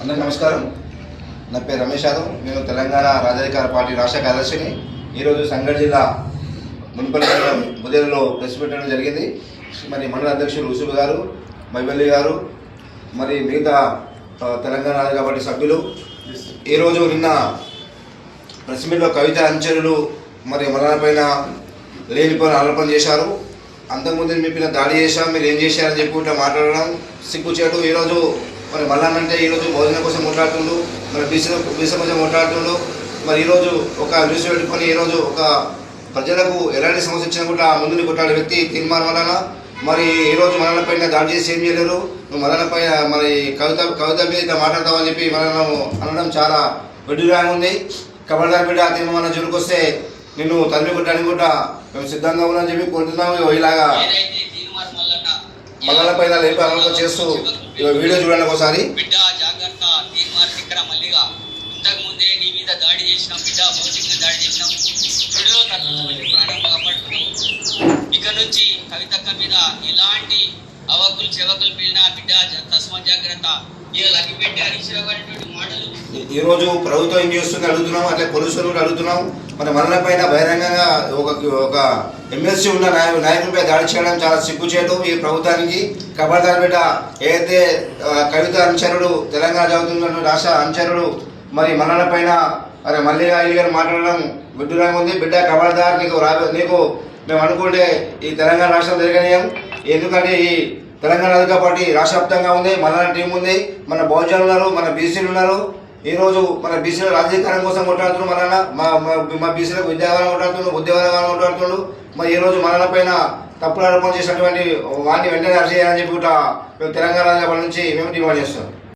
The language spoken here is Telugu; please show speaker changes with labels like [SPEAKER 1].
[SPEAKER 1] అందరికీ నమస్కారం. నా పేరు రమేష్ యాదవ్. నేను తెలంగాణ రాజాధికార పార్టీ రాష్ట్ర కార్యదర్శిని. ఈరోజు సంగారెడ్డి జిల్లా మున్సిపల్ బుదేరులో ప్రెస్ పెట్టడం జరిగింది. మరి మండల అధ్యక్షులు యూసుఫ్ గారు, మైబల్లి గారు, మరి మిగతా తెలంగాణ రాజకీయ పార్టీ సభ్యులు ఈరోజు నిన్న ప్రెస్ మీట్లో కవిత అనుచరులు మరి మరణపైన లేనిపోయిన ఆరోపణ చేశారు. అంతకుముందు మీ పిల్లలు దాడి చేశాం, మీరు ఏం చేశారని చెప్పి మాట్లాడడం సిగ్గుచేటు. ఈరోజు మరి మళ్ళానంటే ఈరోజు భోజనం కోసం మాట్లాడుతుండు, మరి బీసీ కోసం మాట్లాడుతుండు. మరి ఈరోజు ఒక న్యూస్ పెట్టుకొని ఈరోజు ఒక ప్రజలకు ఎలాంటి సమస్య ఇచ్చినా కూడా ముందుని కొట్టాడే వ్యక్తి తీర్మానం వలన మరి ఈరోజు మరణ పైన దాడి చేసి ఏం చేయలేరు. మరణ పైన మరి కవిత మీద ఇట్లా మాట్లాడతామని చెప్పి మనం అనడం చాలా విడ్డూరంగా ఉంది. కబర్దార్ బిడ్డ తీర్మానం జోలికొస్తే నిన్ను తల్లి కొట్టడానికి కూడా మేము సిద్ధంగా ఉన్నామని చెప్పి కోరుతున్నాము. ఇలాగా మల్లల పైన లేపి అమలు చేస్తూ వీడియో చూడండి ఒకసారి.
[SPEAKER 2] బిడ్డ జాగ్రత్త, తీర్మార్ ఇక్కడ మల్లిగా ఇంతకు ముందే నీ మీద దాడి చేసినాం, బిడ్డ భౌతికంగా దాడి చేసినాం, వీడియో తగ్గించమని ప్రాణం కాపాడుతున్నాం. ఇక నుంచి కవితక్క మీద ఎలాంటి అవకులు చెవకులు పిలినా బిడ్డ తస్మా జాగ్రత్త.
[SPEAKER 1] ఈరోజు ప్రభుత్వం ఏం చేస్తుంది అడుగుతున్నాం, అట్లే పోలీసులు కూడా అడుగుతున్నాం. మన మరణ పైన బహిరంగంగా ఒక ఎమ్మెల్సీ ఉన్న నాయకులపై దాడి చేయడం చాలా సిగ్గుచేటు ఈ ప్రభుత్వానికి. కబర్దార్ బిడ్డ ఏదైతే కవిత అనుచరుడు తెలంగాణ చదువుతున్న రాష్ట్ర అనుచరుడు మరి మరణ పైన మరి మళ్ళీ గారు మాట్లాడడం విడ్డూరంగా ఉంది. బిడ్డ కబర్దార్, నీకు మేము అనుకుంటే ఈ తెలంగాణ రాష్ట్రం తిరగనీయం. ఎందుకంటే ఈ తెలంగాణ రాజకీయ పార్టీ రాష్ట్ర వ్యాప్తంగా ఉంది, మన టీం ఉంది, మన బహుజనులు ఉన్నారు, మన బీసీలు ఉన్నారు. ఈరోజు మన బీసీల రాజకీయం కోసం కొట్లాడుతున్నాడు, మా బీసీలకు విద్యావరం కొట్లాడుతున్నాడు, ఉద్యోగం కొట్లాడుతున్నాడు. మరి ఈరోజు మన పైన తప్పుడు ఆరోపణ చేసినటువంటి వాడిని వెంటనే అరెస్ట్ చేయాలని చెప్పి కూడా మేము తెలంగాణ రాజకీయ పార్టీ నుంచి మేము డిమాండ్ చేస్తాం.